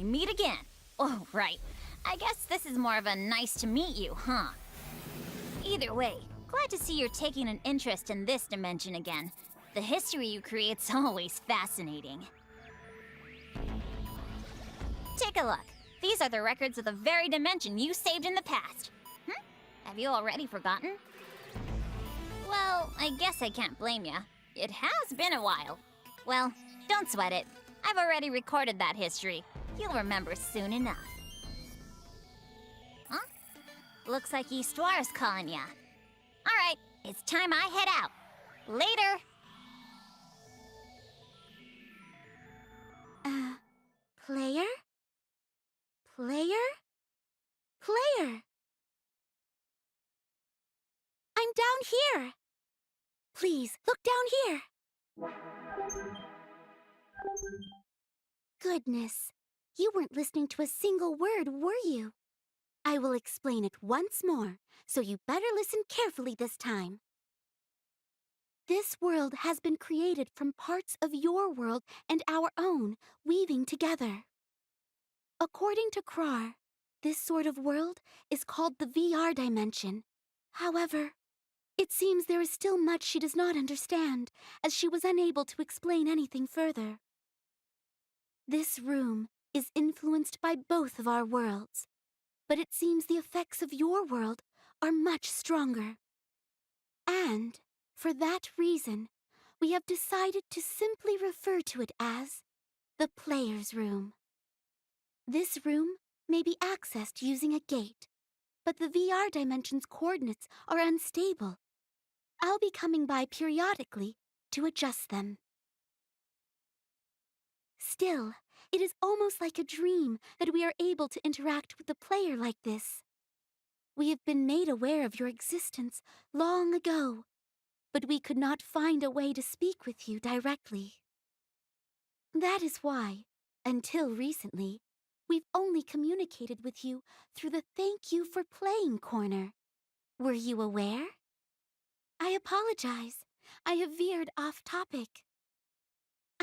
we meet again. Oh, right. I guess this is more of a nice to meet you, huh? Either way, glad to see you're taking an interest in this dimension again. The history you create's always fascinating. Take a look. These are the records of the very dimension you saved in the past. Have you already forgotten? Well, I guess I can't blame ya. It has been a while. Well, don't sweat it. I've already recorded that history. You'll remember soon enough. Huh? Looks like Noire's calling ya. Alright, it's time I head out. Later! Player? Player? Player! I'm down here! Please, look down here! Goodness, you weren't listening to a single word, were you? I will explain it once more, so you better listen carefully this time. This world has been created from parts of your world and our own, weaving together. According to Krar, this sort of world is called the VR dimension. However, it seems there is still much she does not understand, as she was unable to explain anything further. This room is influenced by both of our worlds, but it seems the effects of your world are much stronger. And, for that reason, we have decided to simply refer to it as the Player's Room. This room may be accessed using a gate, but the VR dimension's coordinates are unstable. I'll be coming by periodically to adjust them. Still, it is almost like a dream that we are able to interact with the player like this. We have been made aware of your existence long ago, but we could not find a way to speak with you directly. That is why, until recently, we've only communicated with you through the Thank You for Playing corner. Were you aware? I apologize. I have veered off topic.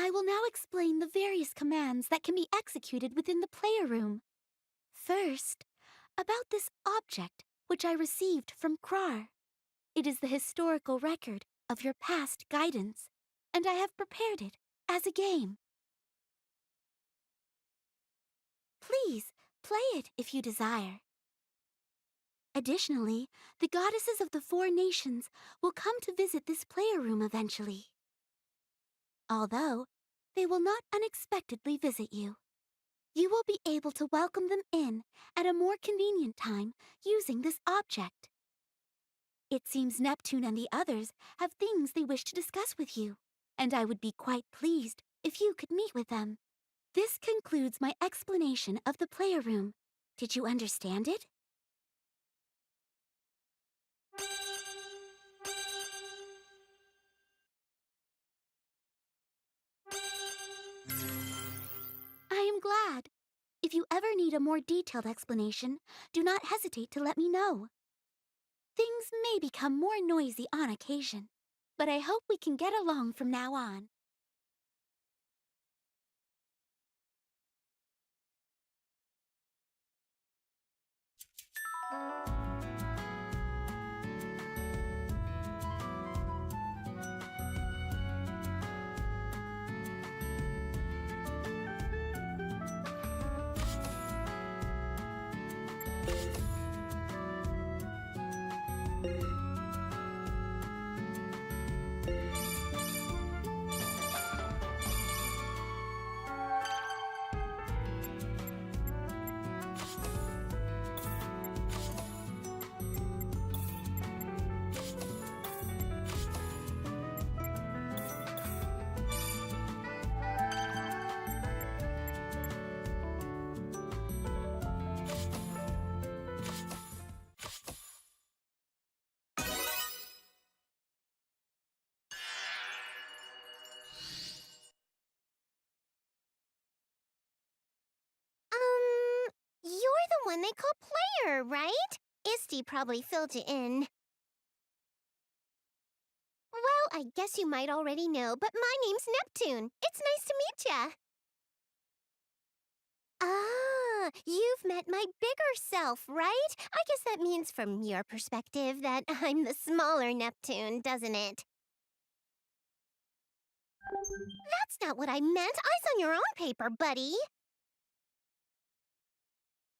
I will now explain the various commands that can be executed within the player room. First, about this object which I received from Krar. It is the historical record of your past guidance, and I have prepared it as a game. Please, play it if you desire. Additionally, the goddesses of the 4 nations will come to visit this player room eventually. Although, they will not unexpectedly visit you. You will be able to welcome them in at a more convenient time using this object. It seems Neptune and the others have things they wish to discuss with you, and I would be quite pleased if you could meet with them. This concludes my explanation of the player room. Did you understand it? I am glad. If you ever need a more detailed explanation, do not hesitate to let me know. Things may become more noisy on occasion, but I hope we can get along from now on. You're the one they call Player, right? Isty probably filled you in. Well, I guess you might already know, but my name's Neptune. It's nice to meet ya. Ah, you've met my bigger self, right? I guess that means from your perspective that I'm the smaller Neptune, doesn't it? That's not what I meant. Eyes on your own paper, buddy.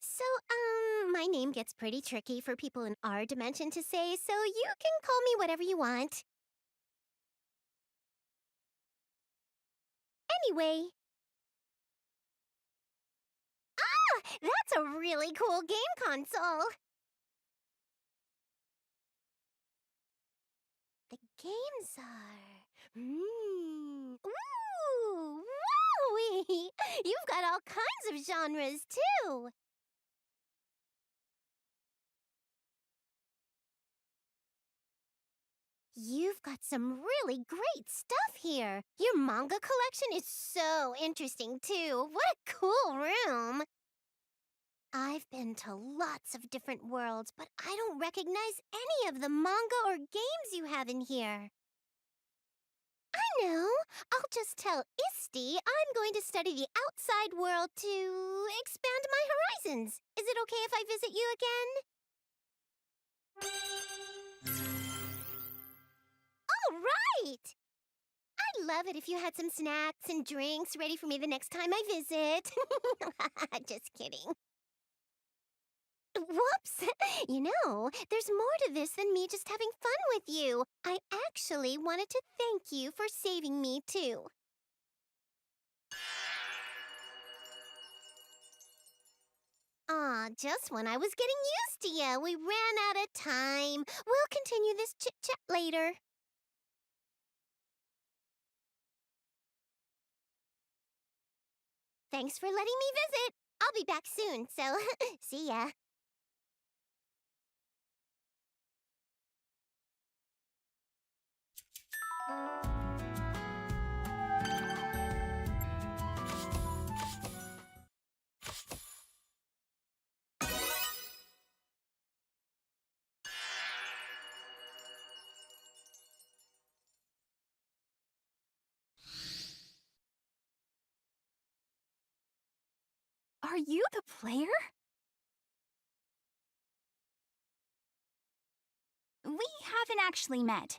So, my name gets pretty tricky for people in our dimension to say, so you can call me whatever you want. Anyway. Ah, that's a really cool game console. The games are... Ooh, wowee! You've got all kinds of genres, too. You've got some really great stuff here. Your manga collection is so interesting, too. What a cool room. I've been to lots of different worlds, but I don't recognize any of the manga or games you have in here. I know. I'll just tell Isti I'm going to study the outside world to expand my horizons. Is it okay if I visit you again? All right! I'd love it if you had some snacks and drinks ready for me the next time I visit. Just kidding. Whoops! You know, there's more to this than me just having fun with you. I actually wanted to thank you for saving me, too. Aw, just when I was getting used to you, we ran out of time. We'll continue this chit-chat later. Thanks for letting me visit. I'll be back soon, so see ya. Are you the player? We haven't actually met.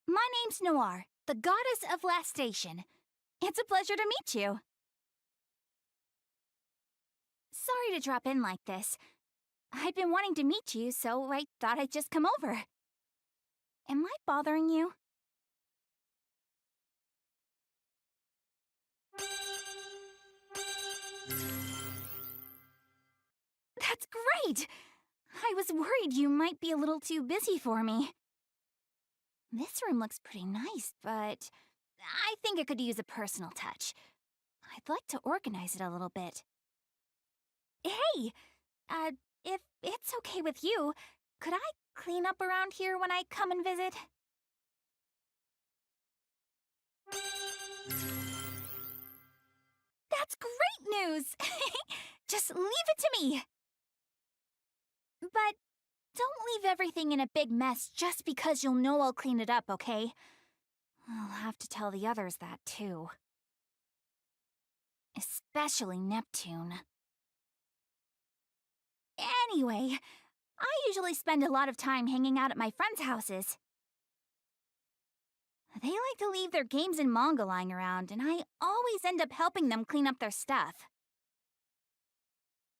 My name's Noire, the goddess of last station. It's a pleasure to meet you. Sorry to drop in like this. I'd been wanting to meet you, so I thought I'd just come over. Am I bothering you? That's great! I was worried you might be a little too busy for me. This room looks pretty nice, but I think it could use a personal touch. I'd like to organize it a little bit. Hey! If it's okay with you, could I clean up around here when I come and visit? That's great news! Just leave it to me! But don't leave everything in a big mess just because you'll know I'll clean it up, okay? I'll have to tell the others that, too. Especially Neptune. Anyway, I usually spend a lot of time hanging out at my friends' houses. They like to leave their games and manga lying around, and I always end up helping them clean up their stuff.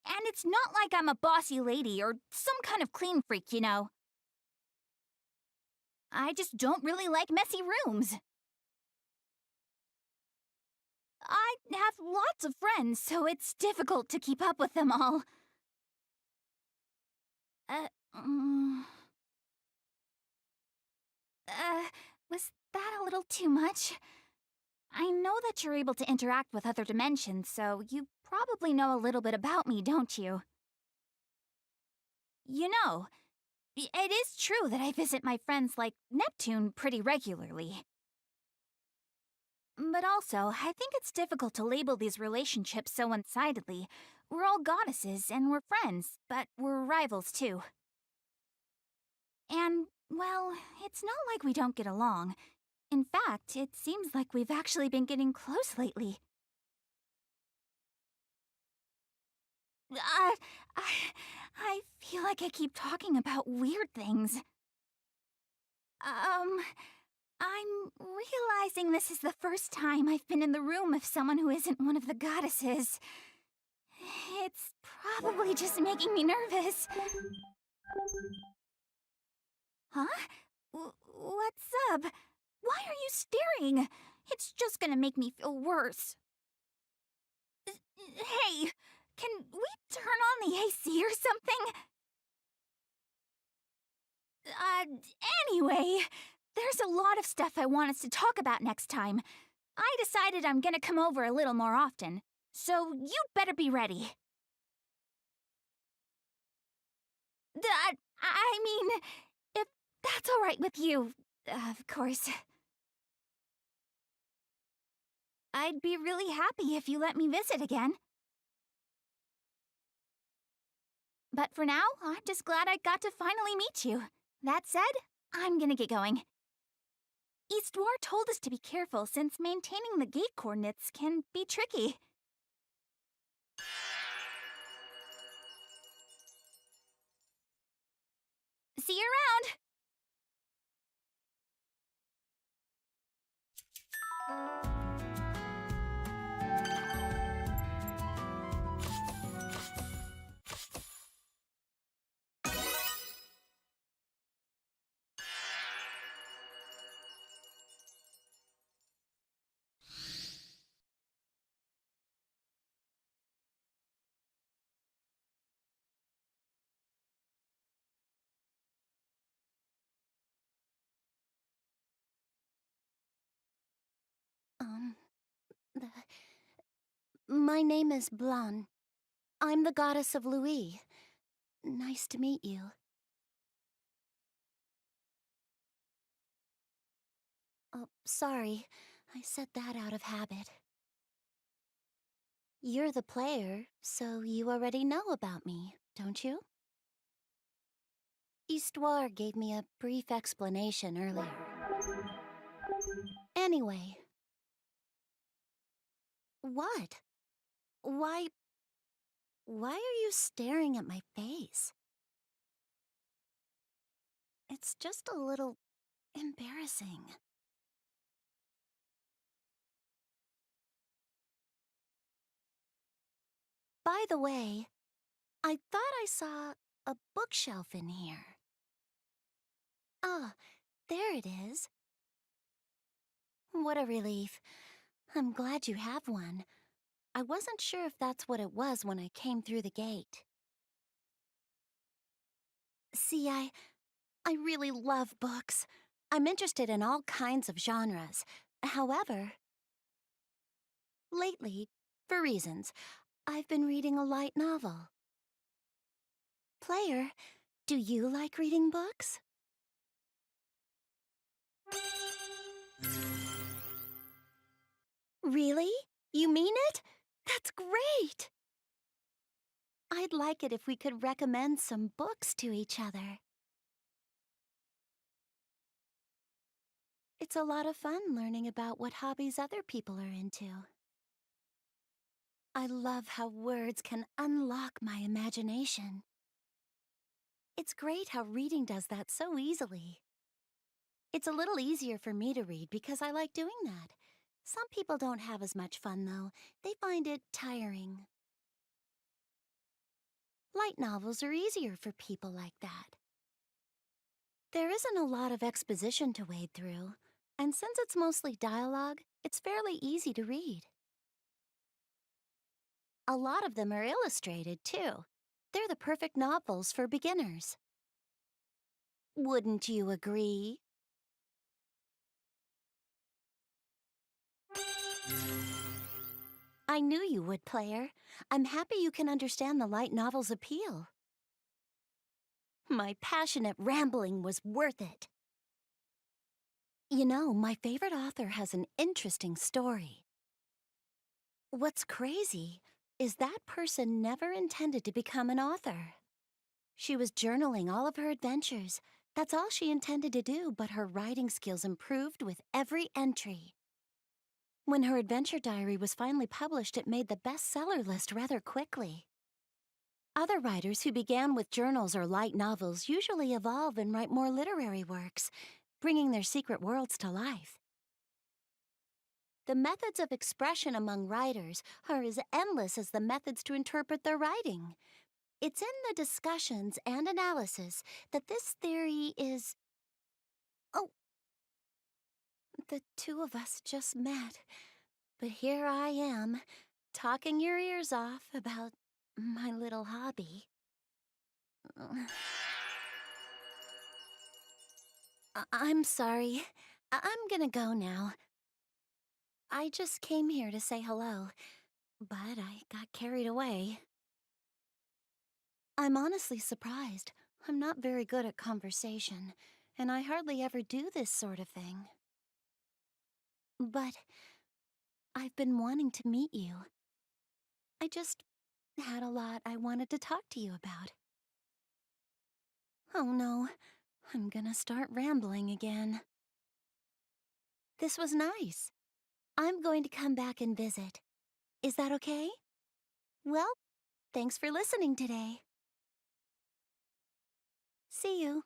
And it's not like I'm a bossy lady or some kind of clean freak, you know. I just don't really like messy rooms. I have lots of friends, so it's difficult to keep up with them all. Was that a little too much? I know that you're able to interact with other dimensions, so you probably know a little bit about me, don't you? You know, it is true that I visit my friends like Neptune pretty regularly. But also, I think it's difficult to label these relationships so one-sidedly. We're all goddesses, and we're friends, but we're rivals too. And, well, it's not like we don't get along. In fact, it seems like we've actually been getting close lately. I, I feel like I keep talking about weird things. I'm realizing this is the first time I've been in the room with someone who isn't one of the goddesses. It's probably just making me nervous. Huh? What's up? Why are you staring? It's just gonna make me feel worse. Hey, can we turn on the AC or something? Anyway, there's a lot of stuff I want us to talk about next time. I decided I'm gonna come over a little more often, so you'd better be ready. I mean, if that's all right with you, of course. I'd be really happy if you let me visit again. But for now, I'm just glad I got to finally meet you. That said, I'm gonna get going. Noire told us to be careful since maintaining the gate coordinates can be tricky. See you around! My name is Blanc. I'm the goddess of Louis. Nice to meet you. Oh, sorry. I said that out of habit. You're the player, so you already know about me, don't you? Noire gave me a brief explanation earlier. Anyway. What? Why are you staring at my face? It's just a little embarrassing. By the way, I thought I saw a bookshelf in here. Ah, there it is. What a relief. I'm glad you have one. I wasn't sure if that's what it was when I came through the gate. See, I really love books. I'm interested in all kinds of genres. However, lately, for reasons, I've been reading a light novel. Player, do you like reading books? Really? You mean it? That's great! I'd like it if we could recommend some books to each other. It's a lot of fun learning about what hobbies other people are into. I love how words can unlock my imagination. It's great how reading does that so easily. It's a little easier for me to read because I like doing that. Some people don't have as much fun, though. They find it tiring. Light novels are easier for people like that. There isn't a lot of exposition to wade through, and since it's mostly dialogue, it's fairly easy to read. A lot of them are illustrated, too. They're the perfect novels for beginners. Wouldn't you agree? I knew you would, player. I'm happy you can understand the light novel's appeal. My passionate rambling was worth it. You know, my favorite author has an interesting story. What's crazy is that person never intended to become an author. She was journaling all of her adventures. That's all she intended to do, but her writing skills improved with every entry. When her adventure diary was finally published, it made the bestseller list rather quickly. Other writers who began with journals or light novels usually evolve and write more literary works, bringing their secret worlds to life. The methods of expression among writers are as endless as the methods to interpret their writing. It's in the discussions and analysis that this theory is... Oh, the two of us just met. But here I am, talking your ears off about my little hobby. I'm sorry. I'm gonna go now. I just came here to say hello, but I got carried away. I'm honestly surprised. I'm not very good at conversation, and I hardly ever do this sort of thing. But I've been wanting to meet you. I just had a lot I wanted to talk to you about. Oh no, I'm gonna start rambling again. This was nice. I'm going to come back and visit. Is that okay? Well, thanks for listening today. See you.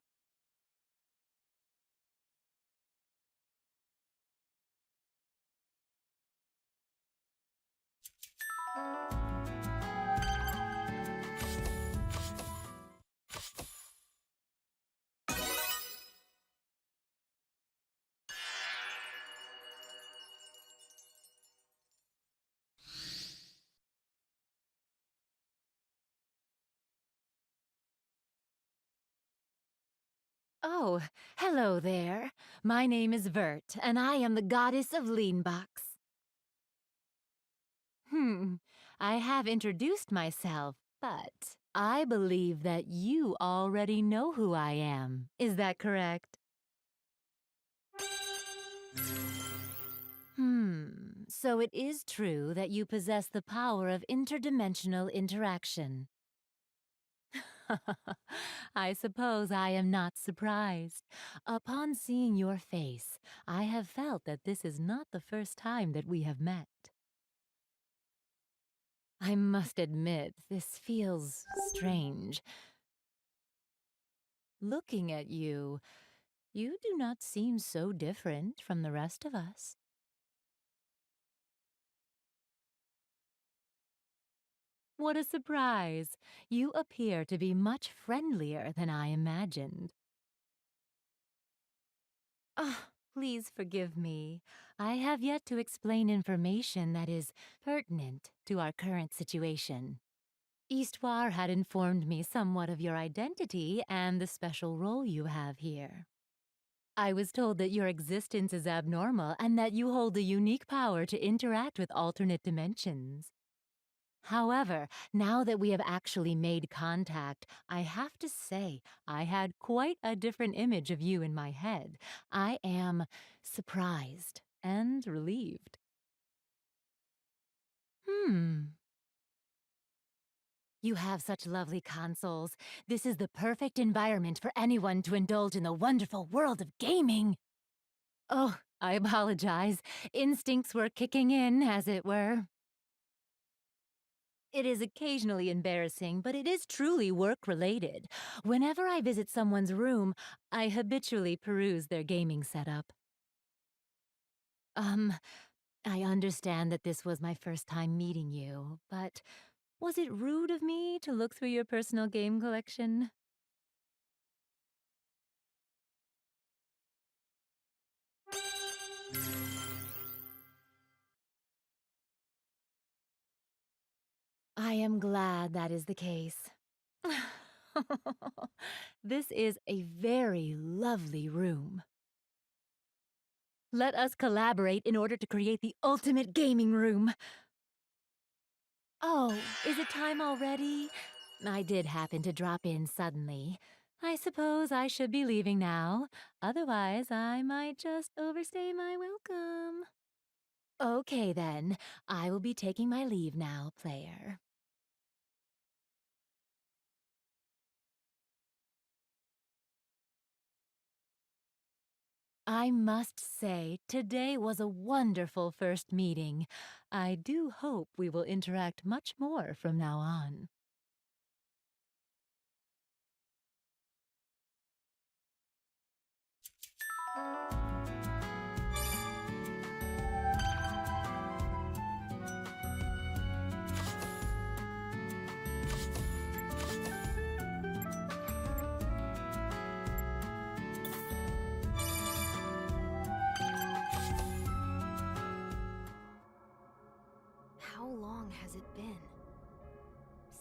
Oh, hello there. My name is Vert, and I am the goddess of Leanbox. I have introduced myself, but I believe that you already know who I am. Is that correct? So it is true that you possess the power of interdimensional interaction. I suppose I am not surprised. Upon seeing your face, I have felt that this is not the first time that we have met. I must admit, this feels strange. Looking at you, you do not seem so different from the rest of us. What a surprise! You appear to be much friendlier than I imagined. Please forgive me. I have yet to explain information that is pertinent to our current situation. Histoire had informed me somewhat of your identity and the special role you have here. I was told that your existence is abnormal and that you hold the unique power to interact with alternate dimensions. However, now that we have actually made contact, I have to say I had quite a different image of you in my head. I am surprised and relieved. You have such lovely consoles. This is the perfect environment for anyone to indulge in the wonderful world of gaming. Oh, I apologize. Instincts were kicking in, as it were. It is occasionally embarrassing, but it is truly work-related. Whenever I visit someone's room, I habitually peruse their gaming setup. I understand that this was my first time meeting you, but was it rude of me to look through your personal game collection? I am glad that is the case. This is a very lovely room. Let us collaborate in order to create the ultimate gaming room. Oh, is it time already? I did happen to drop in suddenly. I suppose I should be leaving now. Otherwise, I might just overstay my welcome. Okay, then. I will be taking my leave now, player. I must say, today was a wonderful first meeting. I do hope we will interact much more from now on.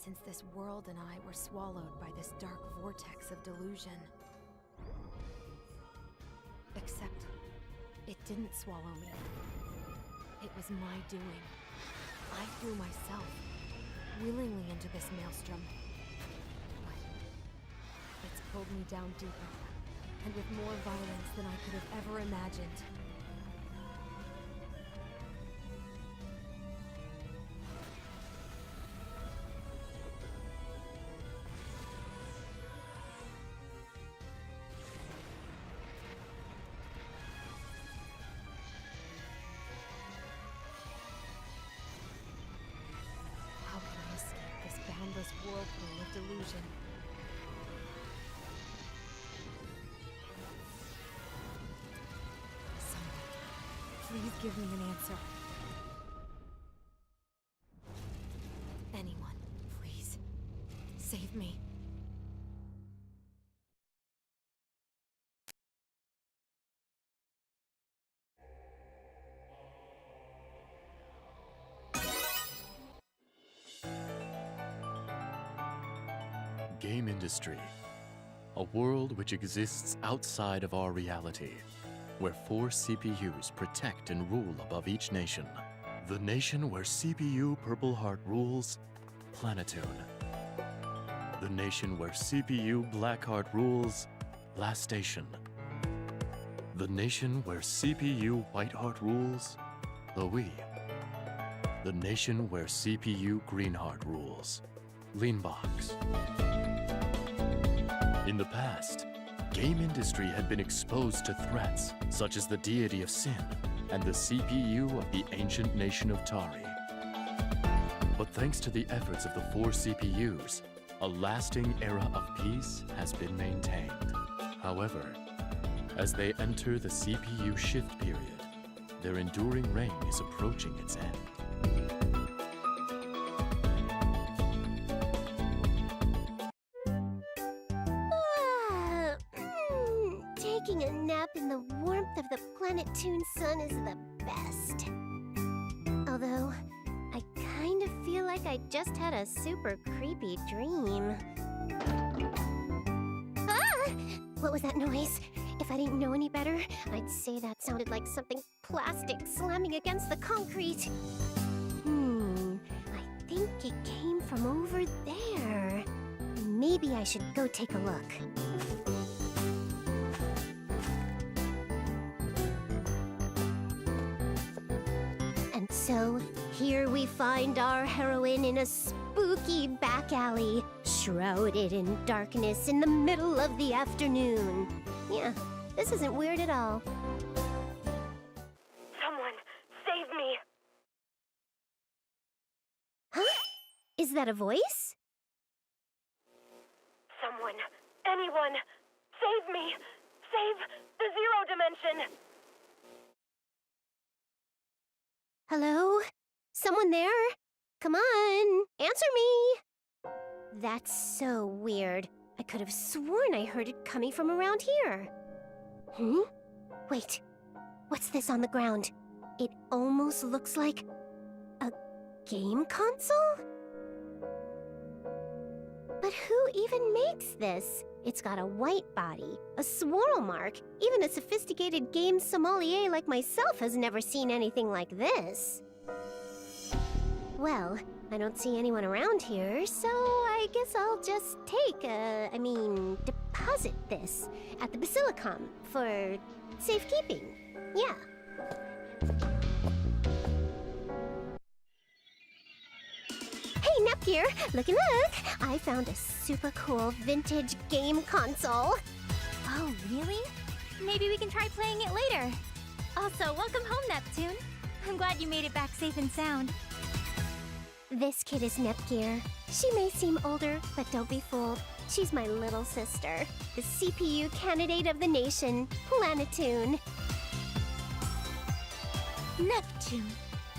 since this world and I were swallowed by this dark vortex of delusion. Except, it didn't swallow me. It was my doing. I threw myself willingly into this maelstrom. But it's pulled me down deeper, and with more violence than I could have ever imagined. How can I escape this boundless whirlpool of delusion? Please give me an answer. Anyone, please. Save me. Game industry. A world which exists outside of our reality, where 4 CPUs protect and rule above each nation. The nation where CPU Purple Heart rules, Planetoon. The nation where CPU Black Heart rules, Last Station. The nation where CPU White Heart rules, Louis. The nation where CPU Green Heart rules, Leanbox. In the past, game industry had been exposed to threats such as the deity of sin and the CPU of the ancient nation of Tari. But thanks to the efforts of the 4 CPUs, a lasting era of peace has been maintained. However, as they enter the CPU shift period, their enduring reign is approaching its end. Taking a nap in the warmth of the Planetoon sun is the best. Although, I kind of feel like I just had a super creepy dream. Ah! What was that noise? If I didn't know any better, I'd say that sounded like something plastic slamming against the concrete. I think it came from over there. Maybe I should go take a look. So, here we find our heroine in a spooky back alley, shrouded in darkness in the middle of the afternoon. Yeah, this isn't weird at all. Someone, save me! Huh? Is that a voice? Someone, anyone, save me! Save the Zero Dimension! Hello? Someone there? Come on, answer me! That's so weird. I could have sworn I heard it coming from around here. Wait, what's this on the ground? It almost looks like a game console? But who even makes this? It's got a white body, a swirl mark. Even a sophisticated game sommelier like myself has never seen anything like this. Well, I don't see anyone around here, so I guess I'll just deposit this at the Basilicom for safekeeping. Yeah. Hey, Nepgear, look! I found a super cool vintage game console. Oh, really? Maybe we can try playing it later. Also, welcome home, Neptune. I'm glad you made it back safe and sound. This kid is Nepgear. She may seem older, but don't be fooled. She's my little sister, the CPU candidate of the nation, Planetoon. Neptune,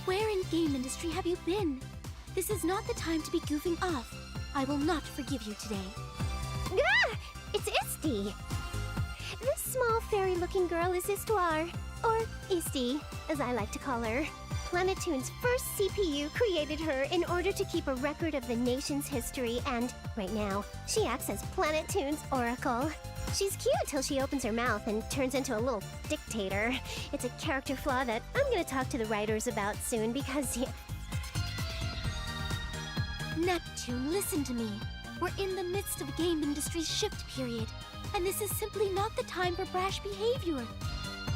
where in game industry have you been? This is not the time to be goofing off. I will not forgive you today. Ah! It's Isti! This small fairy-looking girl is Histoire, or Isti, as I like to call her. Planeptune's first CPU created her in order to keep a record of the nation's history, and right now, she acts as Planeptune's oracle. She's cute till she opens her mouth and turns into a little dictator. It's a character flaw that I'm gonna talk to the writers about soon because, Neptune, listen to me. We're in the midst of game industry's shift period, and this is simply not the time for brash behavior.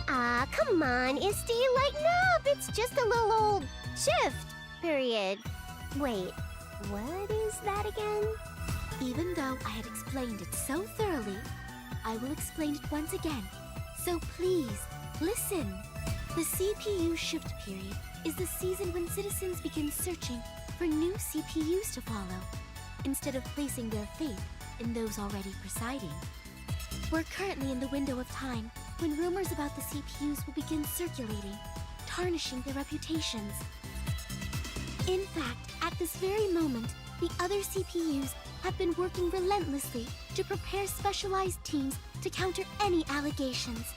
Ah, come on, Isti, lighten up! It's just a little old shift period. Wait, what is that again? Even though I had explained it so thoroughly, I will explain it once again. So please, listen. The CPU shift period is the season when citizens begin searching for new CPUs to follow, instead of placing their faith in those already presiding. We're currently in the window of time when rumors about the CPUs will begin circulating, tarnishing their reputations. In fact, at this very moment, the other CPUs have been working relentlessly to prepare specialized teams to counter any allegations.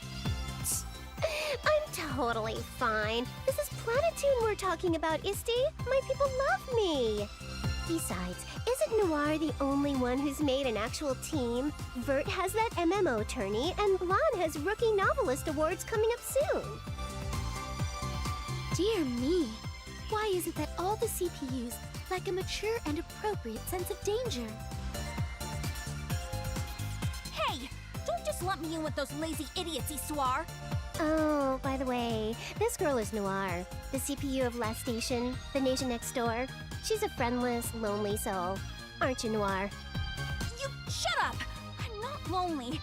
I'm totally fine. This is Planeptune we're talking about, Isti. My people love me. Besides, isn't Noire the only one who's made an actual team? Vert has that MMO tourney, and Blanc has Rookie Novelist Awards coming up soon. Dear me, why is it that all the CPUs lack a mature and appropriate sense of danger? Hey! Don't just lump me in with those lazy idiots, Issoir! Oh, by the way, this girl is Noire, the CPU of Last Station, the nation next door. She's a friendless, lonely soul. Aren't you, Noire? You shut up! I'm not lonely.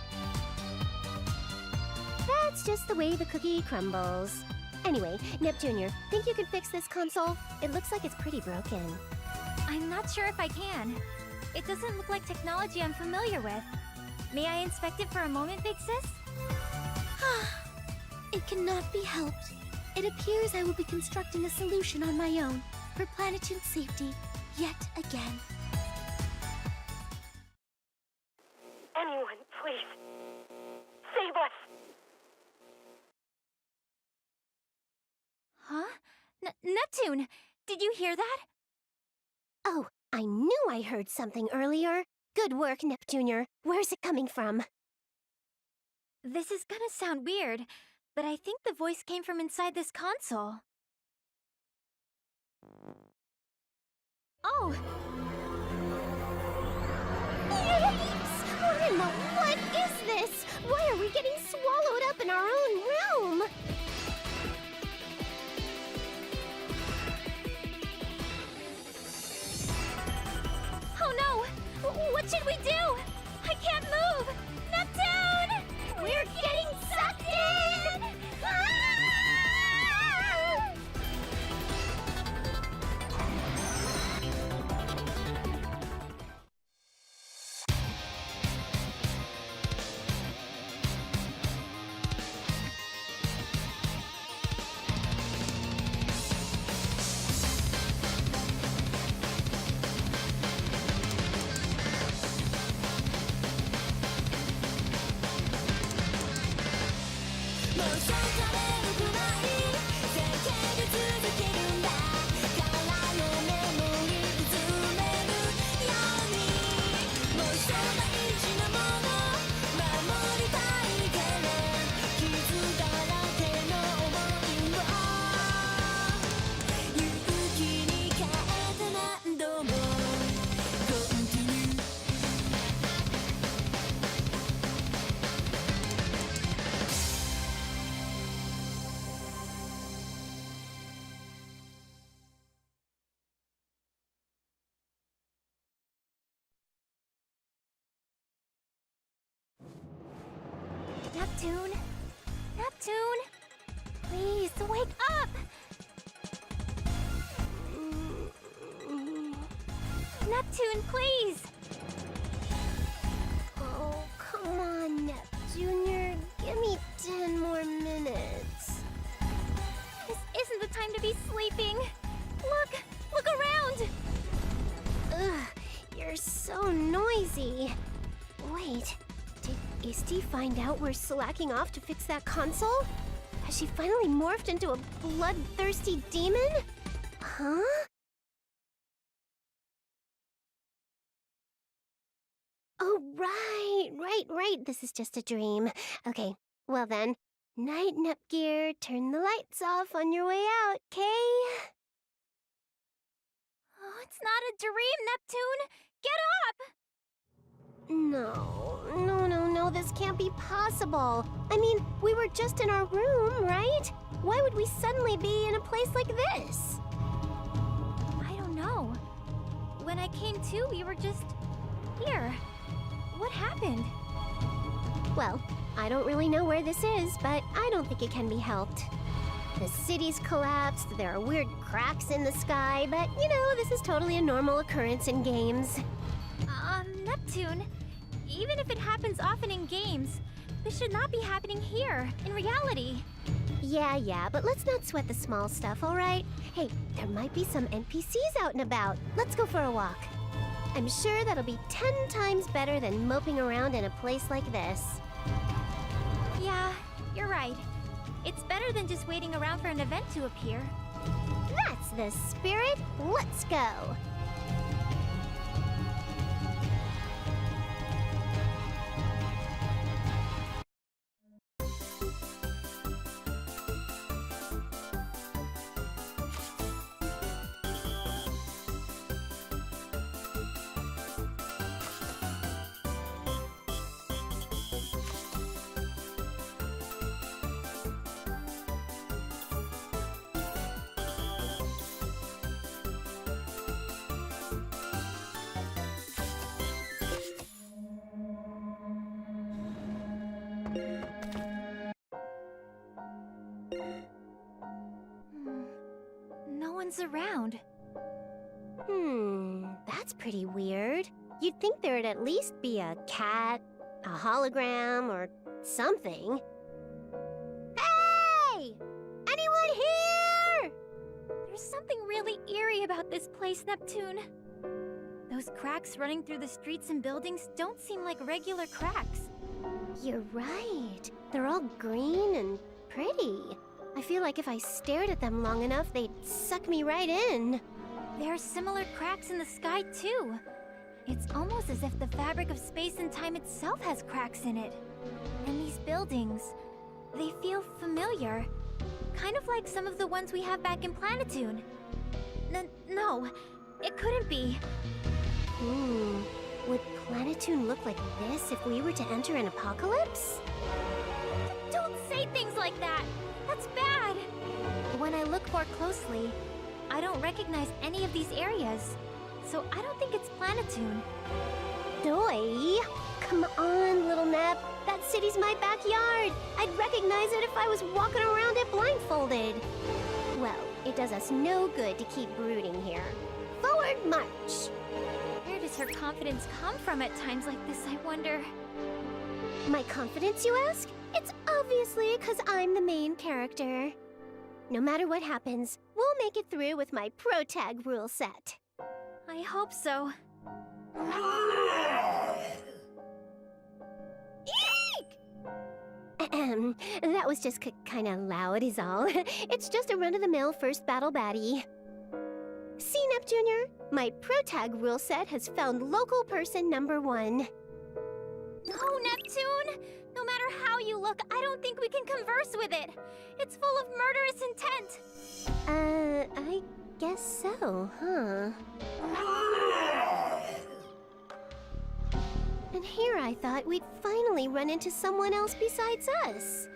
That's just the way the cookie crumbles. Anyway, Neptunia, think you could fix this console? It looks like it's pretty broken. I'm not sure if I can. It doesn't look like technology I'm familiar with. May I inspect it for a moment, Big Sis? It cannot be helped. It appears I will be constructing a solution on my own for Planeptune's safety yet again. Anyone, please. Save us! Huh? Neptune! Did you hear that? Oh, I knew I heard something earlier. Good work, Neptunia. Where's it coming from? This is gonna sound weird, but I think the voice came from inside this console. Oh! Yikes! What in the what is this? Why are we getting swallowed up in our own realm? Oh no! What should we do? I can't move! Neptune! We're getting sucked in! Ah! Neptune? Neptune? Please, wake up! Neptune, please! Oh, come on, Neptunia. Give me 10 more minutes. This isn't the time to be sleeping. Look around! Ugh, you're so noisy. Wait, did Isti find out we're slacking off to fix that console? Has she finally morphed into a bloodthirsty demon? Huh? Oh, right. This is just a dream. Okay, well then. Night, Nepgear. Turn the lights off on your way out, okay? Oh, it's not a dream, Neptune! Get up! No, this can't be possible. I mean, we were just in our room, right? Why would we suddenly be in a place like this? I don't know. When I came to, we were just here. What happened? Well, I don't really know where this is, but I don't think it can be helped. The city's collapsed, there are weird cracks in the sky, but you know, this is totally a normal occurrence in games. Neptune, even if it happens often in games, this should not be happening here, in reality. Yeah, but let's not sweat the small stuff, alright? Hey, there might be some NPCs out and about. Let's go for a walk. I'm sure that'll be 10 times better than moping around in a place like this. Yeah, you're right. It's better than just waiting around for an event to appear. That's the spirit. Let's go. No one's around. That's pretty weird. You'd think there'd at least be a cat, a hologram, or something. Hey! Anyone here? There's something really eerie about this place, Neptune. Those cracks running through the streets and buildings don't seem like regular cracks. You're right. They're all green and pretty. I feel like if I stared at them long enough, they'd suck me right in. There are similar cracks in the sky, too. It's almost as if the fabric of space and time itself has cracks in it. And these buildings, they feel familiar. Kind of like some of the ones we have back in Planetoon. No, it couldn't be. Would Planetoon look like this if we were to enter an apocalypse? Don't say things like that! That's bad! When I look more closely, I don't recognize any of these areas. So I don't think it's Planetoon. Doi! Come on, little Nep. That city's my backyard. I'd recognize it if I was walking around it blindfolded. Well, it does us no good to keep brooding here. Forward march! Where does her confidence come from at times like this, I wonder? My confidence, you ask? It's obviously because I'm the main character. No matter what happens, we'll make it through with my pro-tag rule set. I hope so. Eek! That was just kinda loud is all. It's just a run-of-the-mill first battle baddie. See, Nep Jr.? My pro-tag rule set has found local person number 1. No, Neptune! No matter how you look, I don't think we can converse with it. It's full of murderous intent. I guess so, huh? And here I thought we'd finally run into someone else besides us.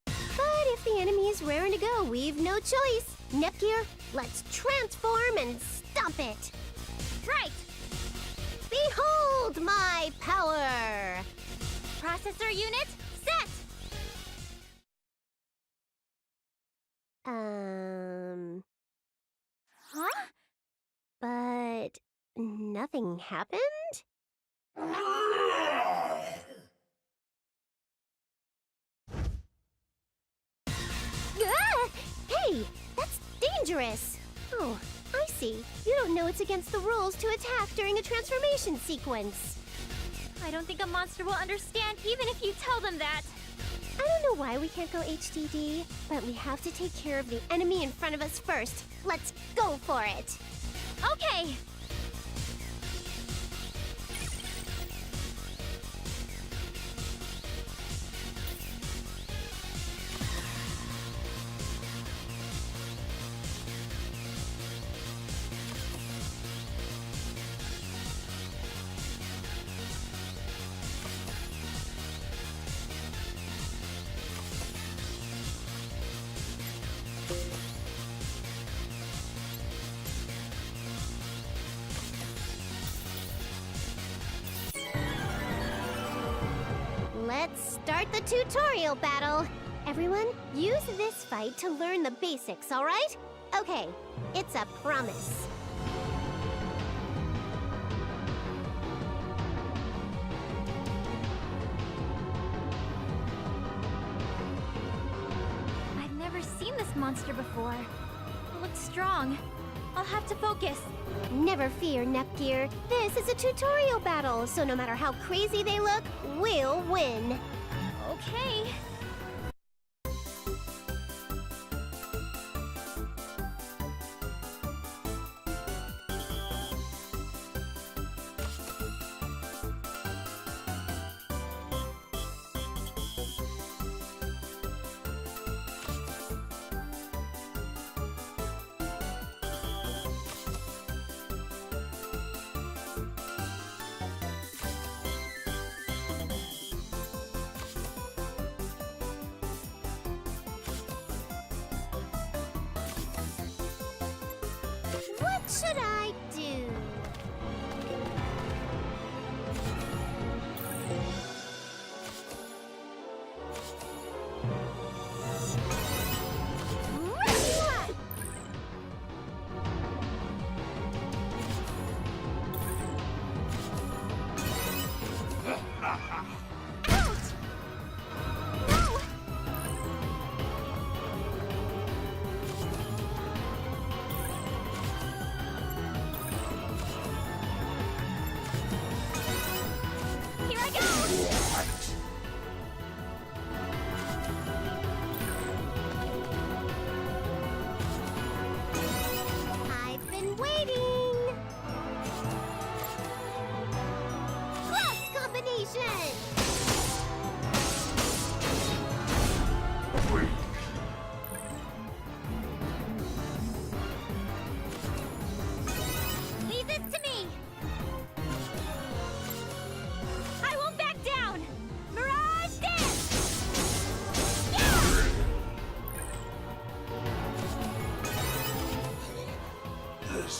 But if the enemy is raring to go, we've no choice. Nepgear, let's transform and stomp it. Right! Behold my power! Processor unit, set! Huh? But nothing happened? Hey, that's dangerous! Oh, I see. You don't know it's against the rules to attack during a transformation sequence. I don't think a monster will understand even if you tell them that. I don't know why we can't go HDD, but we have to take care of the enemy in front of us first. Let's go for it! Okay! Let's start the tutorial battle. Everyone, use this fight to learn the basics, all right? Okay, it's a promise. I've never seen this monster before. It looks strong. I'll have to focus. Never fear, Nepgear. This is a tutorial battle, so no matter how crazy they look, we'll win. Okay. What should I do? Here I go! I've been waiting! Cross combination! Leave this to me! I won't back down! Mirage dance! Yeah!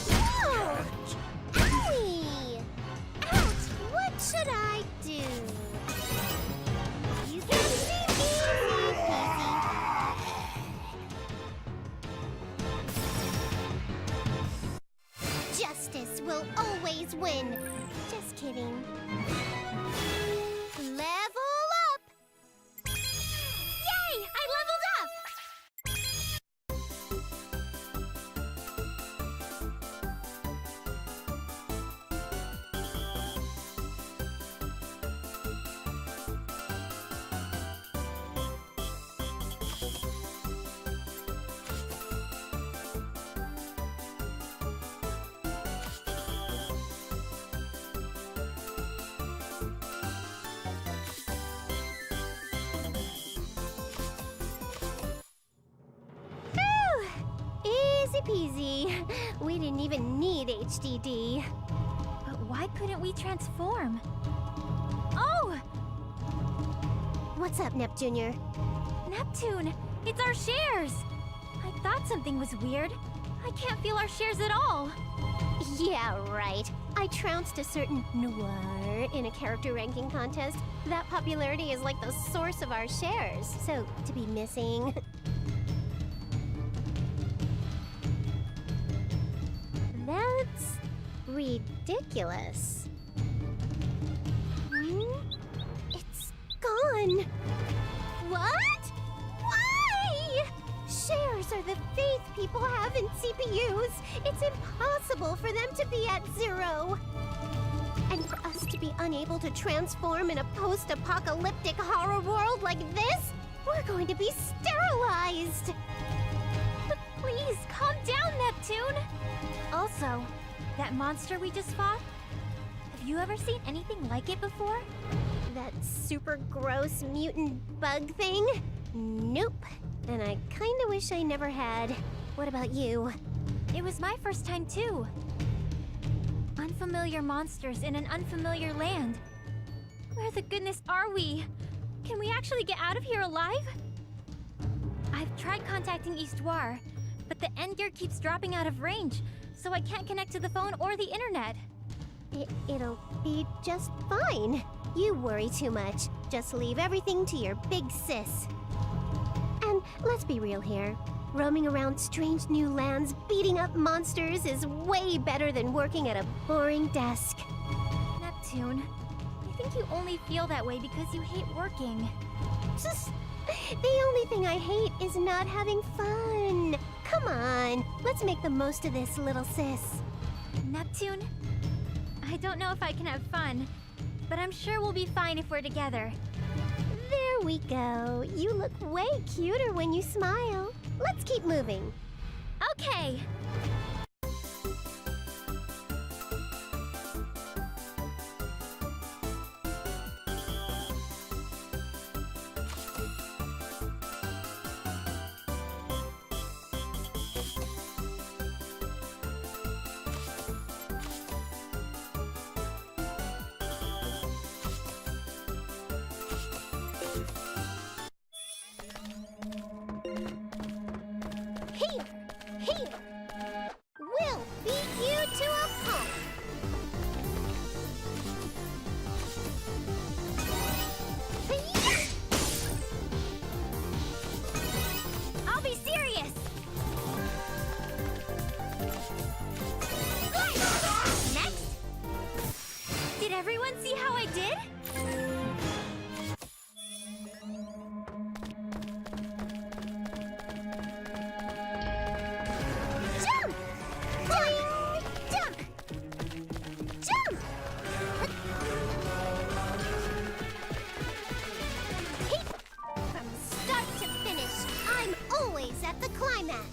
Oh! Owie! Ouch! What should I do? Easy, easy, easy. Justice will always win. Just kidding. Level up! Yay! I leveled up! Easy peasy. We didn't even need HDD. But why couldn't we transform? Oh! What's up, Nep Jr.? Neptune! It's our shares! I thought something was weird. I can't feel our shares at all. Yeah, right. I trounced a certain Noire in a character ranking contest. That popularity is like the source of our shares. So, to be missing... That's ridiculous. It's gone. What? Why? Shares are the faith people have in CPUs. It's impossible for them to be at zero. And for us to be unable to transform in a post-apocalyptic horror world like this? We're going to be sterilized! Please, calm down, Neptune! Also, that monster we just fought, have you ever seen anything like it before? That super gross mutant bug thing? Nope. And I kinda wish I never had. What about you? It was my first time too. Unfamiliar monsters in an unfamiliar land. Where the goodness are we? Can we actually get out of here alive? I've tried contacting East Noire, but the end gear keeps dropping out of range, so I can't connect to the phone or the internet. It'll be just fine. You worry too much. Just leave everything to your big sis. And let's be real here. Roaming around strange new lands, beating up monsters is way better than working at a boring desk. Neptune, I think you only feel that way because you hate working. The only thing I hate is not having fun. Come on, let's make the most of this, little sis. Neptune, I don't know if I can have fun, but I'm sure we'll be fine if we're together. There we go. You look way cuter when you smile. Let's keep moving. Okay. Here! We'll beat you to a pulp! I'll be serious! Next! Did everyone see how I did? At the climax.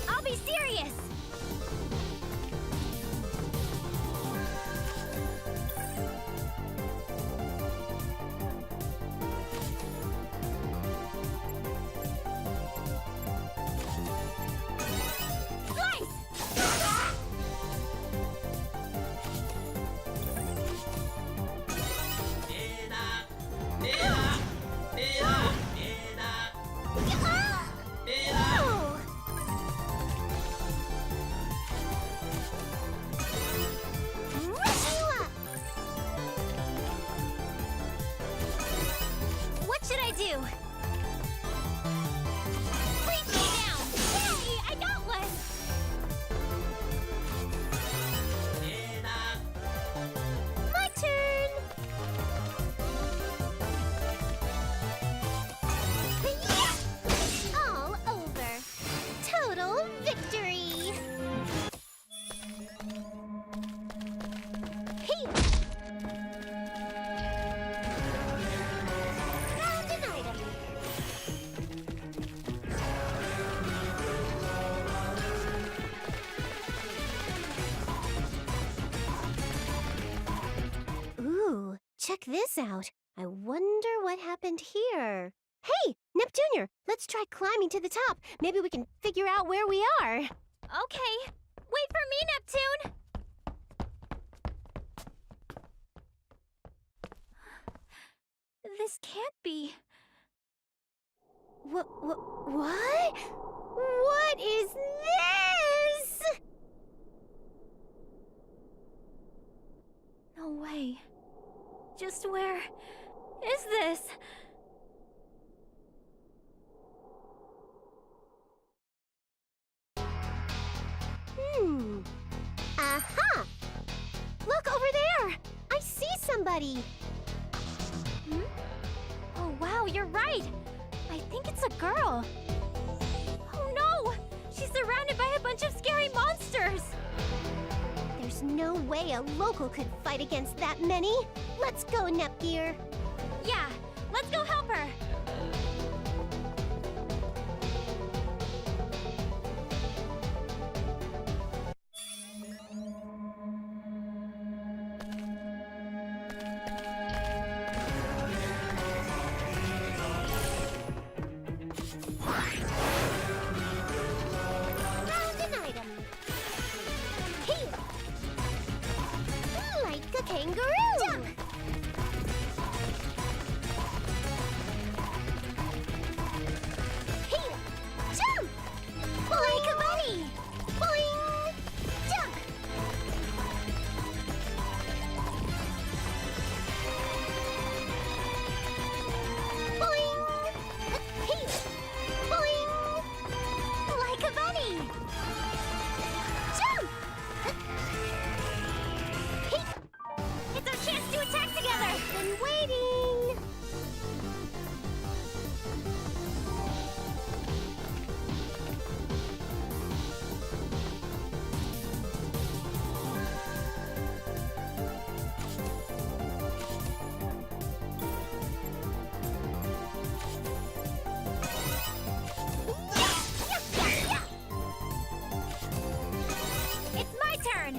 I'll be serious! Do. Please stay down! Hey, I got one! My turn! Yeah! All over. Total victory! Hey! Check this out. I wonder what happened here. Hey, Neptunia, let's try climbing to the top. Maybe we can figure out where we are. Okay. Wait for me, Neptune! This can't be. What? What is this? No way. Just where is this? Aha! Look over there! I see somebody! Hmm? Oh wow, you're right! I think it's a girl. Oh no! She's surrounded by a bunch of scary monsters! There's no way a local could fight against that many. Let's go, Nepgear. Yeah, let's go help her. Found an item. Here. Like a kangaroo. Jump. Here. Jump. Like a bunny. Boing. Jump. Boing. Here. Boing. Like a bunny. Jump. It's our chance to attack together. Been waiting. It's my turn.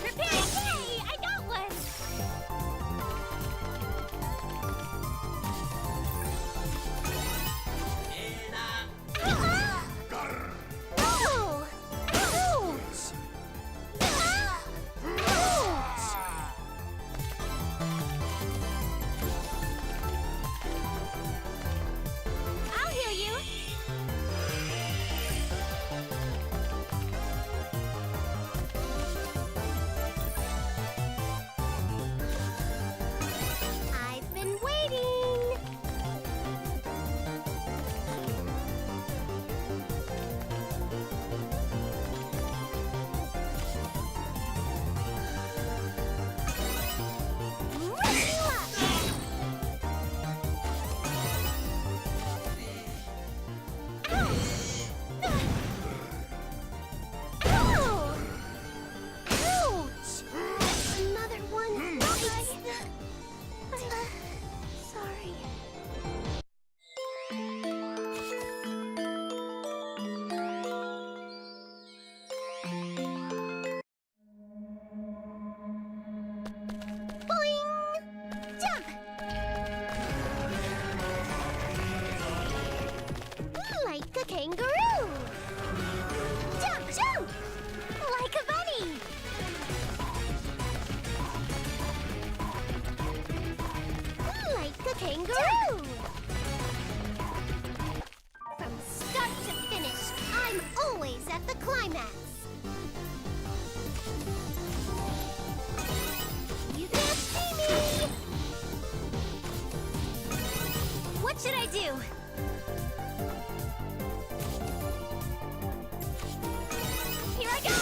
Prepare! Yay! I got one. Oh! Ouch! Ouch! I'll heal you. I've been waiting. Rush you up. Ow! Ouch! Another one bites. Sorry. Boing! Jump! Like a kangaroo! Jump, jump! Like a bunny! Like a kangaroo! From start to finish, I'm always at the climax. You can't see me! What should I do? Here I go!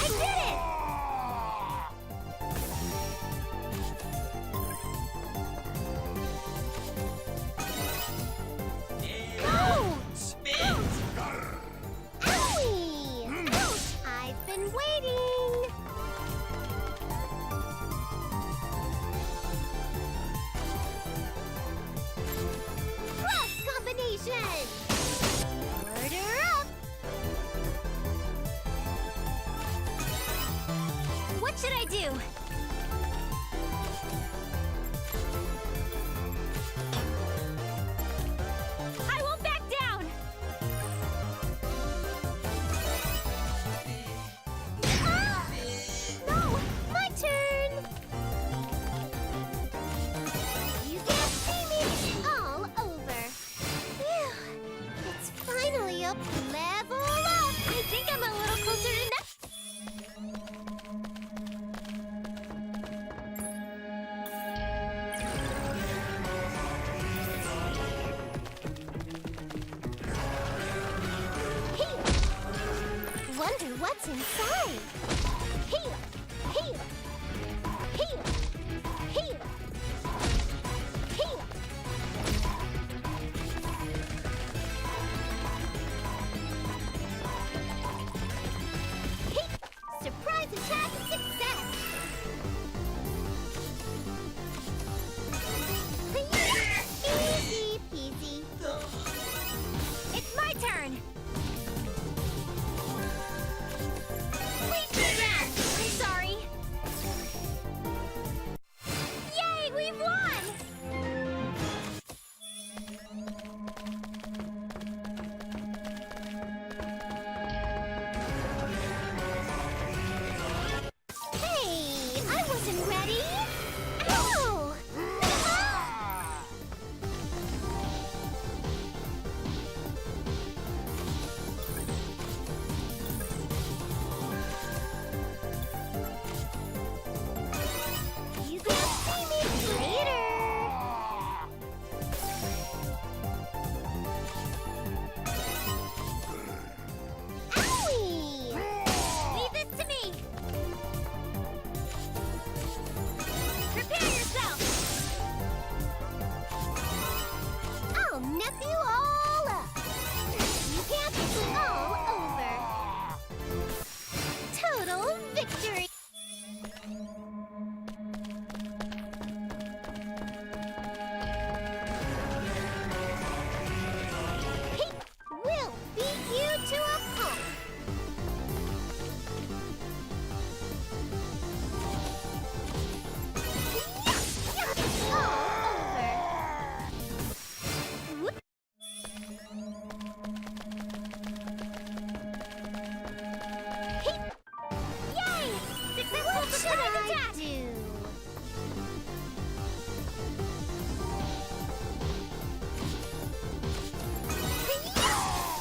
I did it! Ouch! Owie! Ouch! I've been waiting! Cross combination! Order up! What should I do? I won't back down! Ah! No! My turn! You can't see me! All over! Phew! It's finally up! Level up! I think I'm a little closer to and ready? Ow! You can see me later. Owie! Leave this to me! Prepare yourself! I'll nip you all up. You can't get me all over. Total victory. He will beat you to a pulp. It's all over. Whoop. Yay! Successful surprise attack!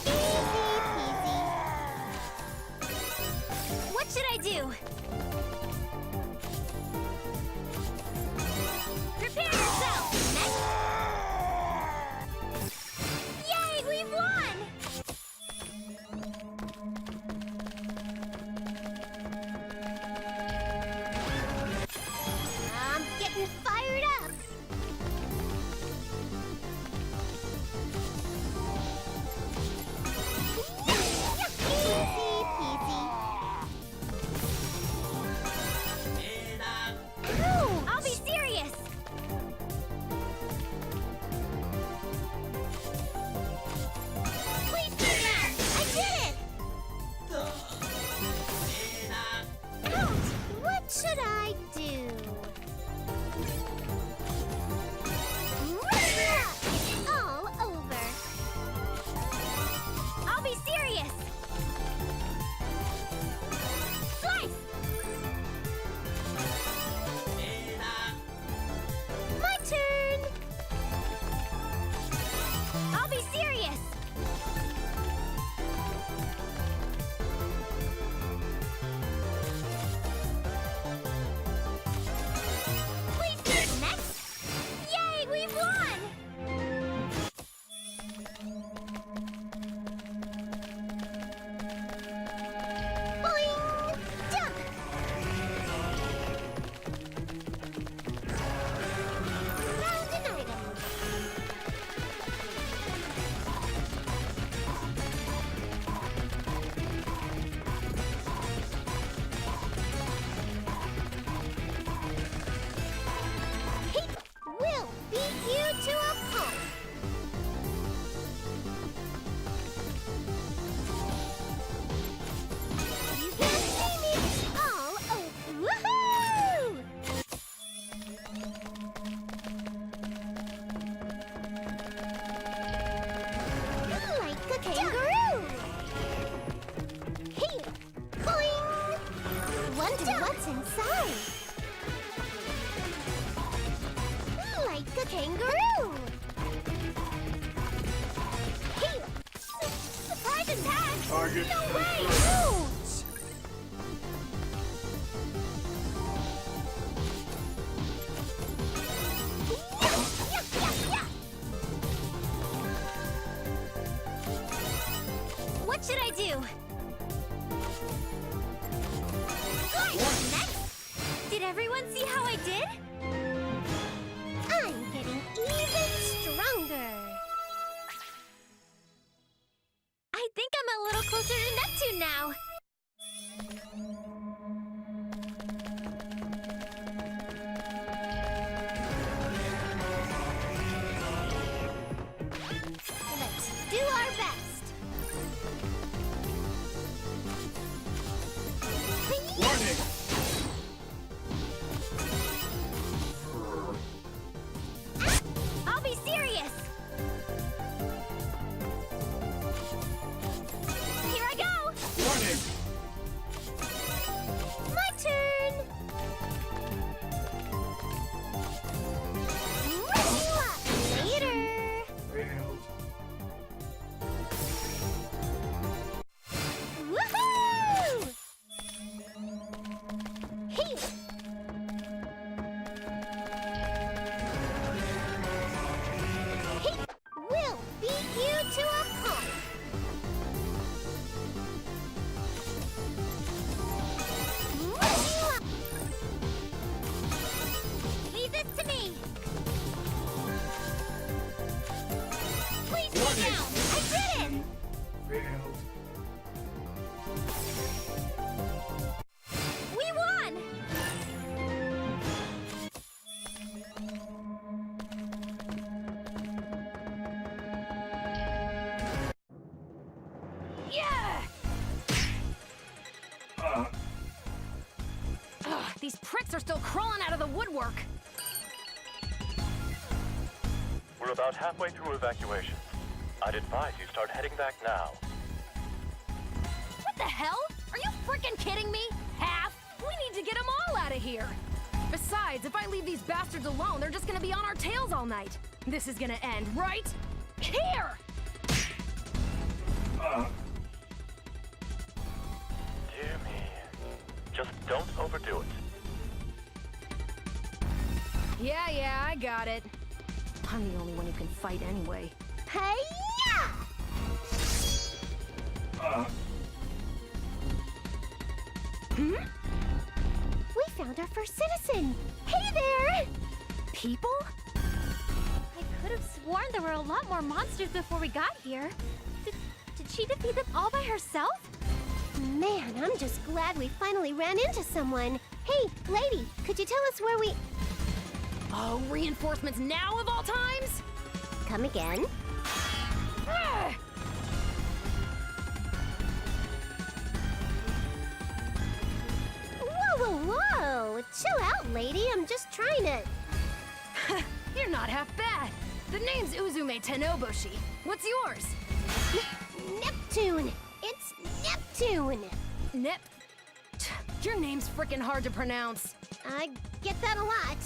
Easy peasy. What should I do? Prepare yourself! Next! Yay, we've won! I'm getting fired up. Easy peasy. Ow! I'll be serious! Please sit down. I did it. Ouch! What should I do? It's all over. I'll be serious! Slice! My turn. I'll be serious! Please do. Next! Yay, we've won! Boing! Jump! Found an item. He will beat you to a pulp. You can see me all over. Woohoo! Like a kangaroo. Here, boing. Wonder what's inside. Like a kangaroo. Here, Surprise attack! Target. No way! ouch. What should I do? Slice! Next! Did everyone see how I did? I'm getting even stronger. I think I'm a little closer to Neptune now. Let's do our best. Warning! I'll be serious! Here I go! Warning! down! I did it! Failed. We won! Yeah! Ugh, these pricks are still crawling out of the woodwork. We're about halfway through evacuation. I'd advise you start heading back now. What the hell? Are you freaking kidding me? Half? We need to get them all out of here. Besides, if I leave these bastards alone, they're just gonna be on our tails all night. This is gonna end, right? Here! Dear me. Just don't overdo it. Yeah, I got it. I'm the only one who can fight anyway. Hey-ya! We found our first citizen! Hey there! People? I could have sworn there were a lot more monsters before we got here. Did she defeat them all by herself? Man, I'm just glad we finally ran into someone. Hey, lady, could you tell us where we... Oh, reinforcements now of all times? Come again? Ah! Whoa! Chill out, lady. I'm just trying to... You're not half bad. The name's Uzume Tenoboshi. What's yours? Neptune! It's Neptune! Your name's frickin' hard to pronounce. I get that a lot.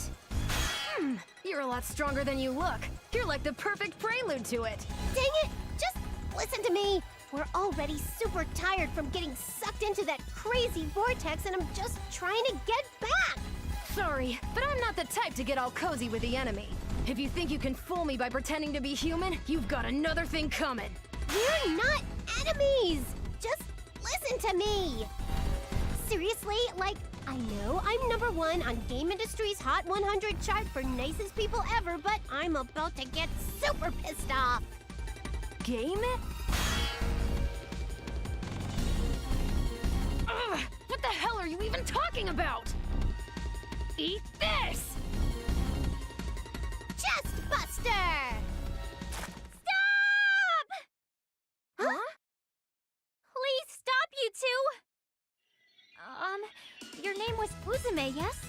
You're a lot stronger than you look. You're like the perfect prelude to it. Dang it! Just listen to me. We're already super tired from getting sucked into that crazy vortex, and I'm just trying to get back. Sorry, but I'm not the type to get all cozy with the enemy. If you think you can fool me by pretending to be human, you've got another thing coming. We're not enemies! Just listen to me! Seriously, like, I know I'm #1 on Game Industry's Hot 100 chart for nicest people ever, but I'm about to get super pissed off! Game? Ugh! What the hell are you even talking about? Eat this! Chest Buster! Stop! Huh? Please stop, you two! Your name was Uzume, yes?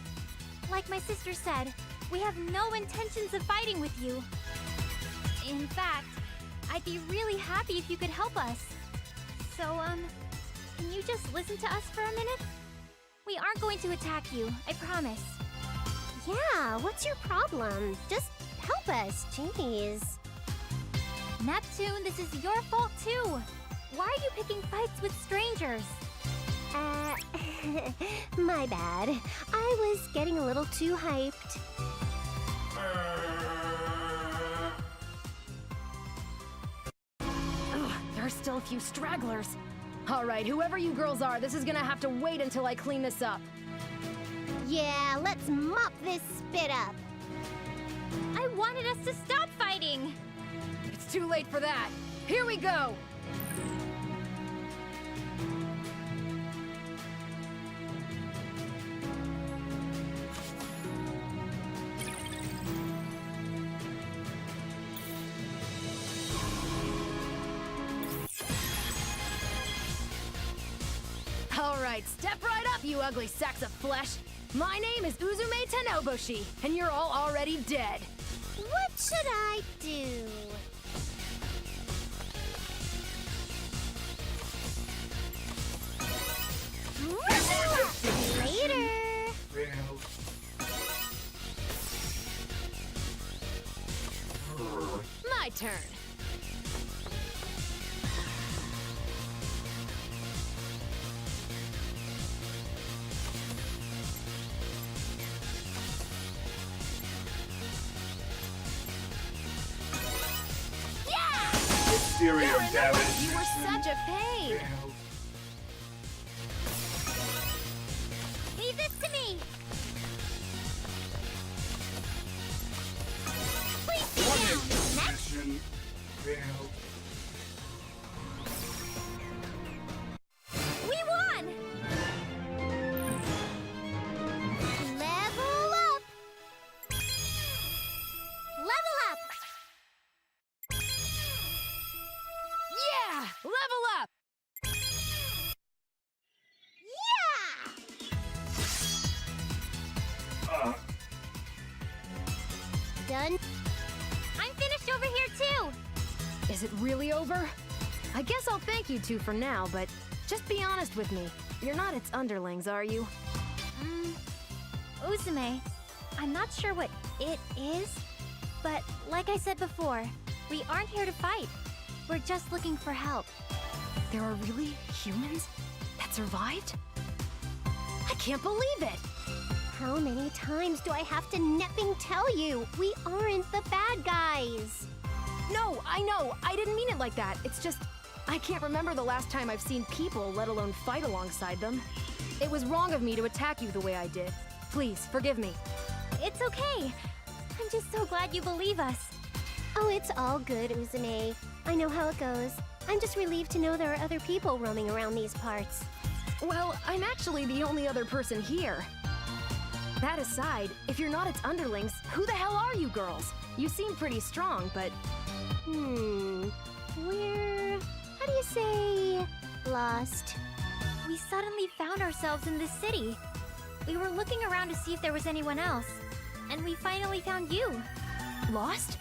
Like my sister said, we have no intentions of fighting with you. In fact, I'd be really happy if you could help us. So, can you just listen to us for a minute? We aren't going to attack you, I promise. Yeah, what's your problem? Just help us, jeez. Neptune, this is your fault too. Why are you picking fights with strangers? My bad. I was getting a little too hyped. Ugh, there are still a few stragglers. All right, whoever you girls are, this is gonna have to wait until I clean this up. Yeah, let's mop this spit up. I wanted us to stop fighting. It's too late for that. Here we go! All right, step right up, you ugly sacks of flesh. My name is Uzume Tenoboshi, and you're all already dead. What should I do? Later. Failed. My turn. Exterior damage. You were such a pain. Failed. Leave this to me. Please stay down. Mission failed. Done? I'm finished over here too! Is it really over? I guess I'll thank you two for now, but just be honest with me. You're not its underlings, are you? Uzume, I'm not sure what it is, but like I said before, we aren't here to fight. We're just looking for help. There are really humans that survived? I can't believe it! How many times do I have to nepping tell you? We aren't the bad guys. No, I know. I didn't mean it like that. It's just, I can't remember the last time I've seen people, let alone fight alongside them. It was wrong of me to attack you the way I did. Please, forgive me. It's okay. I'm just so glad you believe us. Oh, it's all good, Uzume. I know how it goes. I'm just relieved to know there are other people roaming around these parts. Well, I'm actually the only other person here. That aside, if you're not its underlings, who the hell are you girls? You seem pretty strong, but... We're... how do you say... lost? We suddenly found ourselves in this city. We were looking around to see if there was anyone else, and we finally found you. Lost?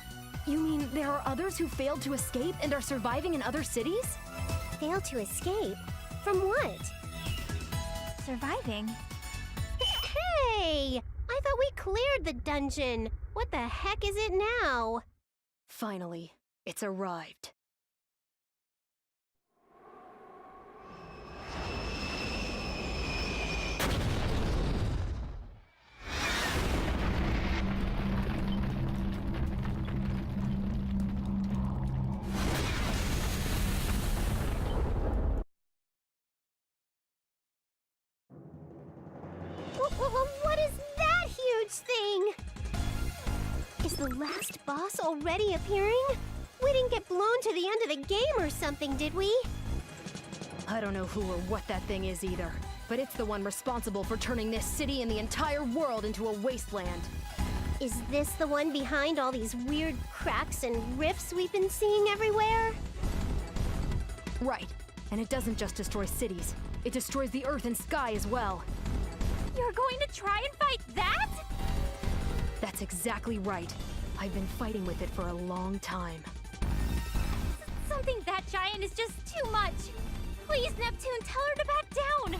You mean there are others who failed to escape and are surviving in other cities? Failed to escape? From what? Surviving? Hey! I thought we cleared the dungeon. What the heck is it now? Finally, it's arrived. What is that huge thing? Is the last boss already appearing? We didn't get blown to the end of the game or something, did we? I don't know who or what that thing is either, but it's the one responsible for turning this city and the entire world into a wasteland. Is this the one behind all these weird cracks and rifts we've been seeing everywhere? Right, and it doesn't just destroy cities. It destroys the earth and sky as well. You're going to try and fight that? That's exactly right. I've been fighting with it for a long time. Something that giant is just too much. Please, Neptune, tell her to back down.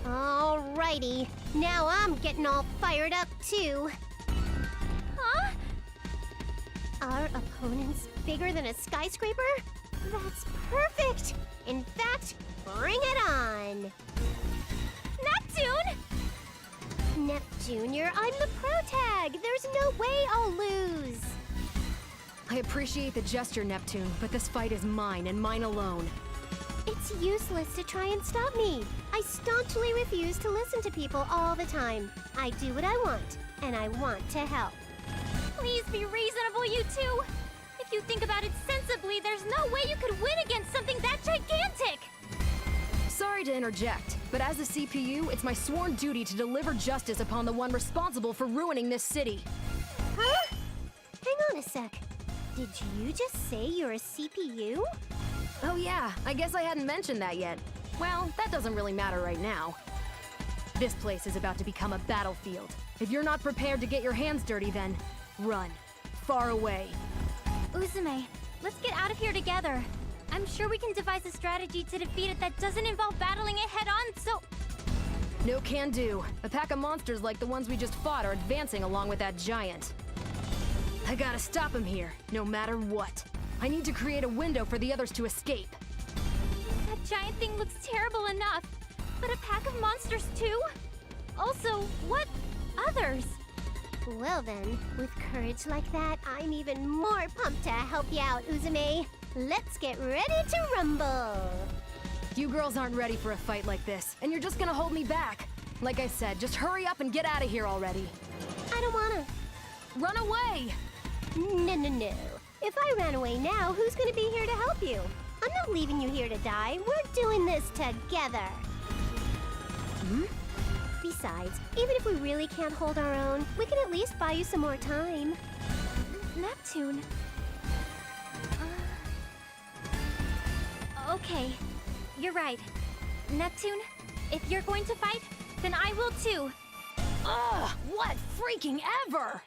Alrighty. Now I'm getting all fired up, too. Huh? Our opponent's bigger than a skyscraper? That's perfect! In fact, bring it on! Neptune! Nep Jr., I'm the pro tag! There's no way I'll lose! I appreciate the gesture, Neptune, but this fight is mine and mine alone. It's useless to try and stop me. I staunchly refuse to listen to people all the time. I do what I want, and I want to help. Please be reasonable, you two. If you think about it sensibly, there's no way you could win against something that gigantic. Sorry to interject, but as a CPU, it's my sworn duty to deliver justice upon the one responsible for ruining this city. Huh? Hang on a sec. Did you just say you're a CPU? Oh yeah, I guess I hadn't mentioned that yet. Well, that doesn't really matter right now. This place is about to become a battlefield. If you're not prepared to get your hands dirty, then run. Far away. Uzume, let's get out of here together. I'm sure we can devise a strategy to defeat it that doesn't involve battling it head-on, so... No can do. A pack of monsters like the ones we just fought are advancing along with that giant. I gotta stop him here, no matter what. I need to create a window for the others to escape. That giant thing looks terrible enough, but a pack of monsters too? Also, what others? Well then, with courage like that, I'm even more pumped to help you out, Uzume. Let's get ready to rumble! You girls aren't ready for a fight like this, and you're just gonna hold me back. Like I said, just hurry up and get out of here already. I don't wanna. Run away! No. If I ran away now, who's gonna be here to help you? I'm not leaving you here to die. We're doing this together. Besides, even if we really can't hold our own, we can at least buy you some more time. Neptune. Okay, you're right. Neptune, if you're going to fight, then I will too. Ugh! What freaking ever!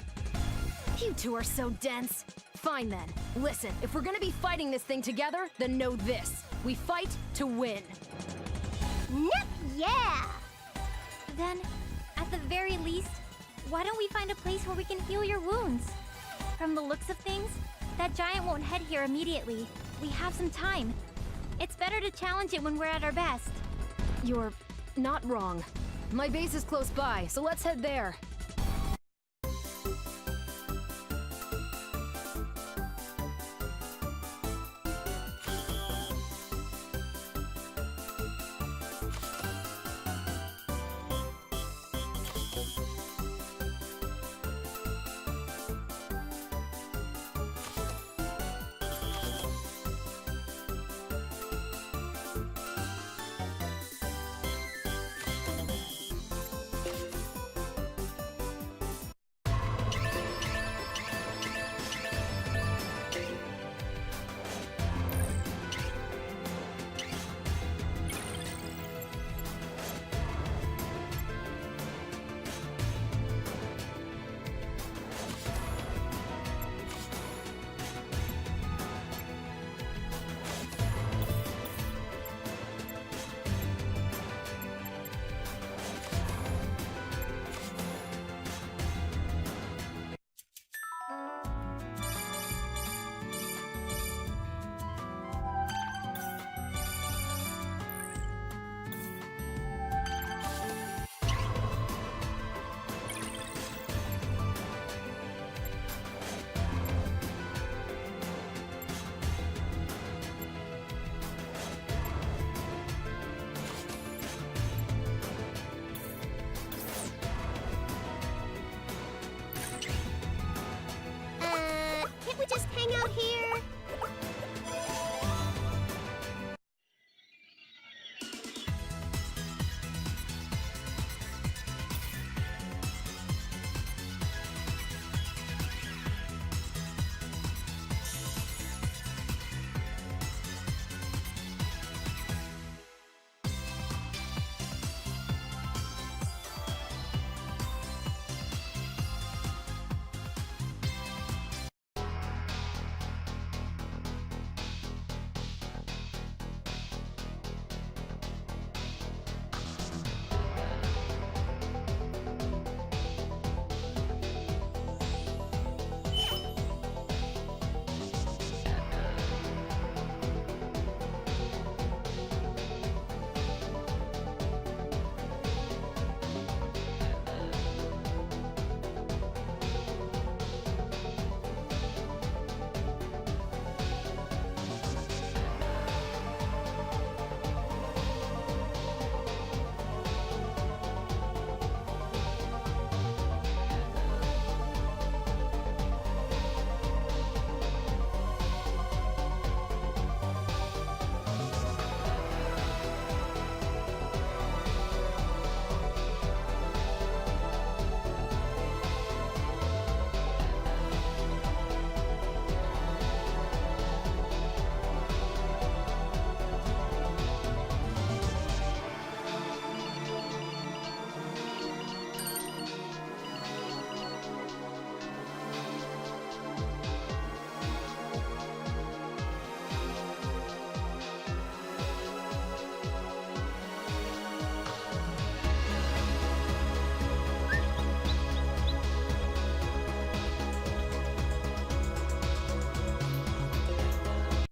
You two are so dense. Fine then. Listen, if we're gonna be fighting this thing together, then know this. We fight to win. Nep, yeah! Then, at the very least, why don't we find a place where we can heal your wounds? From the looks of things, that giant won't head here immediately. We have some time. It's better to challenge it when we're at our best. You're not wrong. My base is close by, so let's head there.